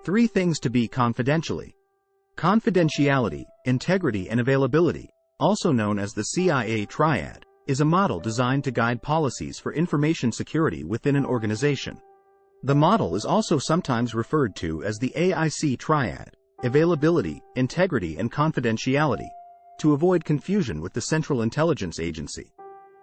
Three things to be confidentially. Confidentiality, integrity and availability, also known as the CIA Triad, is a model designed to guide policies for information security within an organization. The model is also sometimes referred to as the AIC Triad, availability, integrity and confidentiality, to avoid confusion with the Central Intelligence Agency.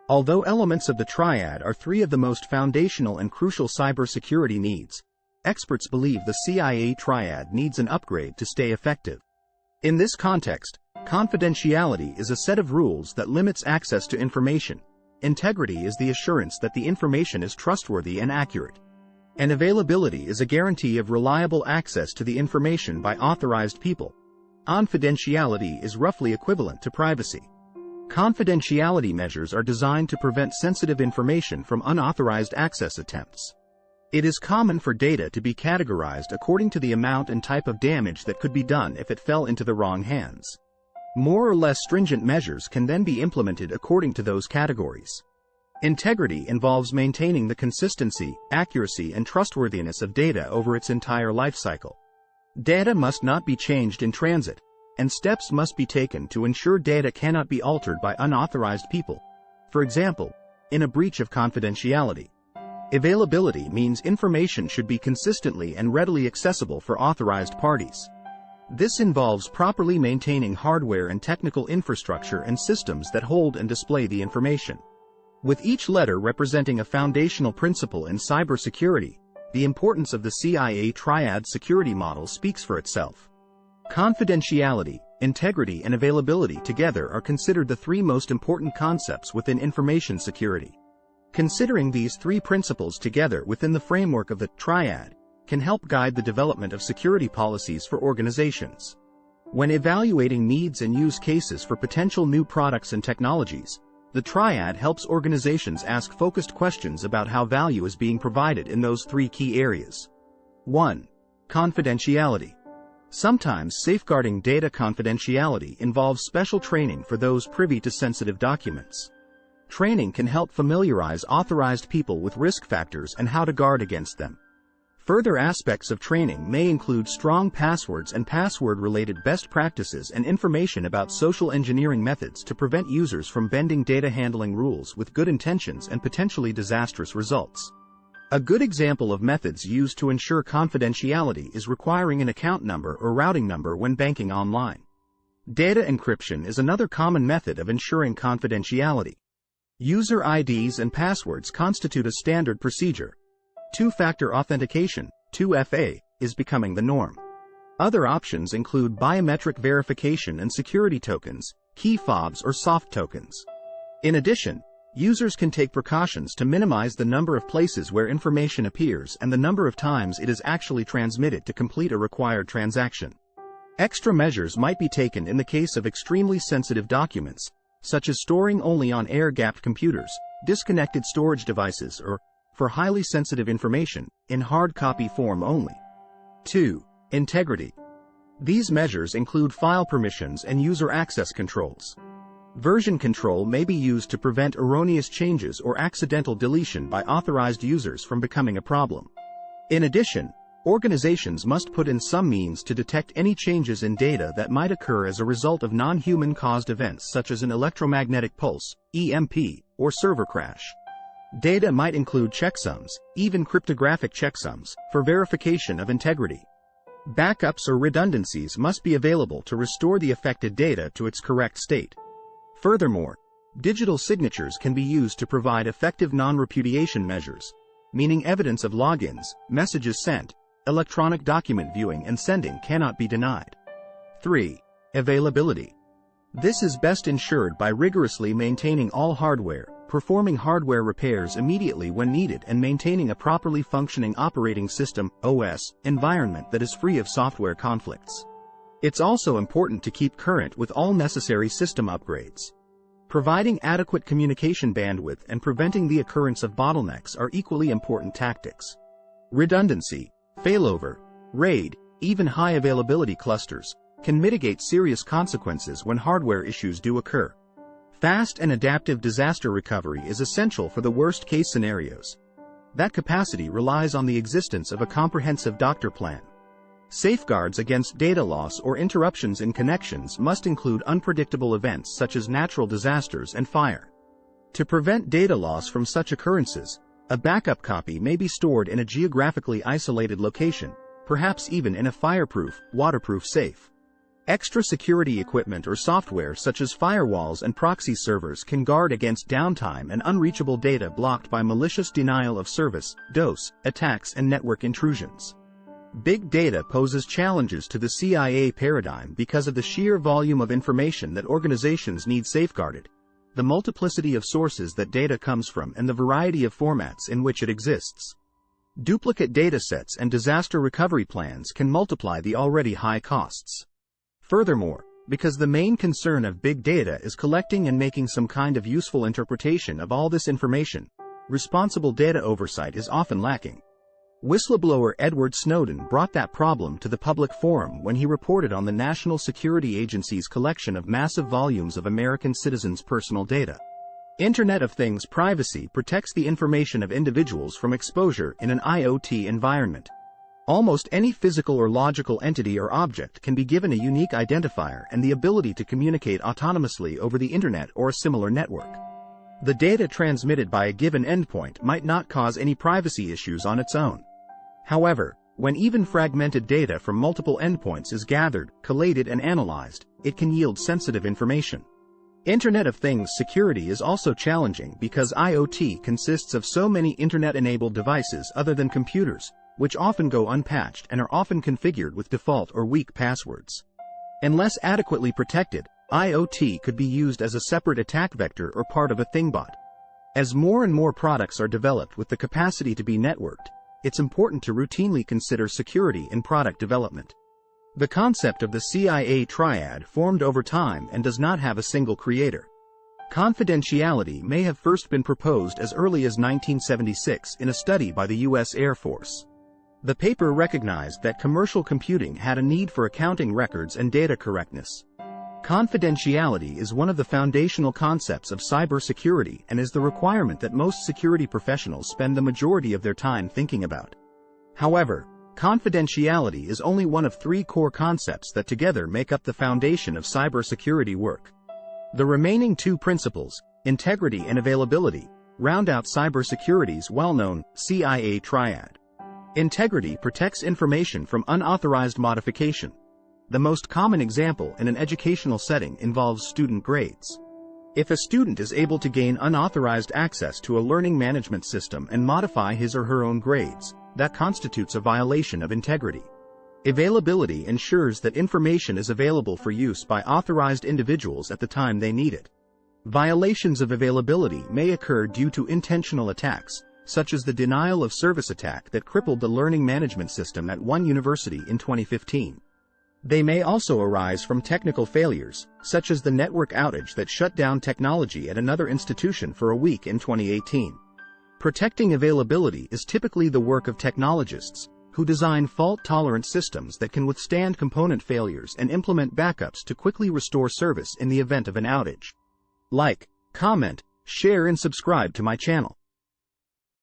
Although elements of the triad are three of the most foundational and crucial cybersecurity needs, experts believe the CIA Triad needs an upgrade to stay effective. In this context, confidentiality is a set of rules that limits access to information. Integrity is the assurance that the information is trustworthy and accurate. And availability is a guarantee of reliable access to the information by authorized people. Confidentiality is roughly equivalent to privacy. Confidentiality measures are designed to prevent sensitive information from unauthorized access attempts. It is common for data to be categorized according to the amount and type of damage that could be done if it fell into the wrong hands. More or less stringent measures can then be implemented according to those categories. Integrity involves maintaining the consistency, accuracy, and trustworthiness of data over its entire life cycle. Data must not be changed in transit, and steps must be taken to ensure data cannot be altered by unauthorized people. For example, in a breach of confidentiality. Availability means information should be consistently and readily accessible for authorized parties. This involves properly maintaining hardware and technical infrastructure and systems that hold and display the information. With each letter representing a foundational principle in cybersecurity, the importance of the CIA Triad security model speaks for itself. Confidentiality, integrity, and availability together are considered the three most important concepts within information security. Considering these three principles together within the framework of the Triad can help guide the development of security policies for organizations. When evaluating needs and use cases for potential new products and technologies, the Triad helps organizations ask focused questions about how value is being provided in those three key areas. 1. Confidentiality. Sometimes safeguarding data confidentiality involves special training for those privy to sensitive documents. Training can help familiarize authorized people with risk factors and how to guard against them. Further aspects of training may include strong passwords and password-related best practices and information about social engineering methods to prevent users from bending data handling rules with good intentions and potentially disastrous results. A good example of methods used to ensure confidentiality is requiring an account number or routing number when banking online. Data encryption is another common method of ensuring confidentiality. User IDs and passwords constitute a standard procedure. Two-factor authentication, 2FA, is becoming the norm. Other options include biometric verification and security tokens, key fobs or soft tokens. In addition, users can take precautions to minimize the number of places where information appears and the number of times it is actually transmitted to complete a required transaction. Extra measures might be taken in the case of extremely sensitive documents, such as storing only on air-gapped computers, disconnected storage devices, or, for highly sensitive information, in hard copy form only. 2. Integrity. These measures include file permissions and user access controls. Version control may be used to prevent erroneous changes or accidental deletion by authorized users from becoming a problem. In addition, organizations must put in some means to detect any changes in data that might occur as a result of non-human caused events such as an electromagnetic pulse, EMP, or server crash. Data might include checksums, even cryptographic checksums, for verification of integrity. Backups or redundancies must be available to restore the affected data to its correct state. Furthermore, digital signatures can be used to provide effective non-repudiation measures, meaning evidence of logins, messages sent, electronic document viewing and sending cannot be denied. 3. Availability. This is best ensured by rigorously maintaining all hardware, performing hardware repairs immediately when needed, and maintaining a properly functioning operating system (OS) environment that is free of software conflicts. It's also important to keep current with all necessary system upgrades. Providing adequate communication bandwidth and preventing the occurrence of bottlenecks are equally important tactics. Redundancy, failover, RAID, even high availability clusters, can mitigate serious consequences when hardware issues do occur. Fast and adaptive disaster recovery is essential for the worst-case scenarios. That capacity relies on the existence of a comprehensive doctor plan. Safeguards against data loss or interruptions in connections must include unpredictable events such as natural disasters and fire. To prevent data loss from such occurrences, a backup copy may be stored in a geographically isolated location, perhaps even in a fireproof, waterproof safe. Extra security equipment or software such as firewalls and proxy servers can guard against downtime and unreachable data blocked by malicious denial of service (DOS) attacks and network intrusions. Big data poses challenges to the CIA paradigm because of the sheer volume of information that organizations need safeguarded, the multiplicity of sources that data comes from, and the variety of formats in which it exists. Duplicate datasets and disaster recovery plans can multiply the already high costs. Furthermore, because the main concern of big data is collecting and making some kind of useful interpretation of all this information, responsible data oversight is often lacking. Whistleblower Edward Snowden brought that problem to the public forum when he reported on the National Security Agency's collection of massive volumes of American citizens' personal data. Internet of Things privacy protects the information of individuals from exposure in an IoT environment. Almost any physical or logical entity or object can be given a unique identifier and the ability to communicate autonomously over the internet or a similar network. The data transmitted by a given endpoint might not cause any privacy issues on its own. However, when even fragmented data from multiple endpoints is gathered, collated, and analyzed, it can yield sensitive information. Internet of Things security is also challenging because IoT consists of so many internet-enabled devices other than computers, which often go unpatched and are often configured with default or weak passwords. Unless adequately protected, IoT could be used as a separate attack vector or part of a thingbot. As more and more products are developed with the capacity to be networked, it's important to routinely consider security in product development. The concept of the CIA Triad formed over time and does not have a single creator. Confidentiality may have first been proposed as early as 1976 in a study by the U.S. Air Force. The paper recognized that commercial computing had a need for accounting records and data correctness. Confidentiality is one of the foundational concepts of cybersecurity and is the requirement that most security professionals spend the majority of their time thinking about. However, confidentiality is only one of three core concepts that together make up the foundation of cybersecurity work. The remaining two principles, integrity and availability, round out cybersecurity's well-known CIA Triad. Integrity protects information from unauthorized modification. The most common example in an educational setting involves student grades. If a student is able to gain unauthorized access to a learning management system and modify his or her own grades, that constitutes a violation of integrity. Availability ensures that information is available for use by authorized individuals at the time they need it. Violations of availability may occur due to intentional attacks, such as the denial of service attack that crippled the learning management system at one university in 2015. They may also arise from technical failures, such as the network outage that shut down technology at another institution for a week in 2018. Protecting availability is typically the work of technologists, who design fault-tolerant systems that can withstand component failures and implement backups to quickly restore service in the event of an outage. Like, comment, share and subscribe to my channel.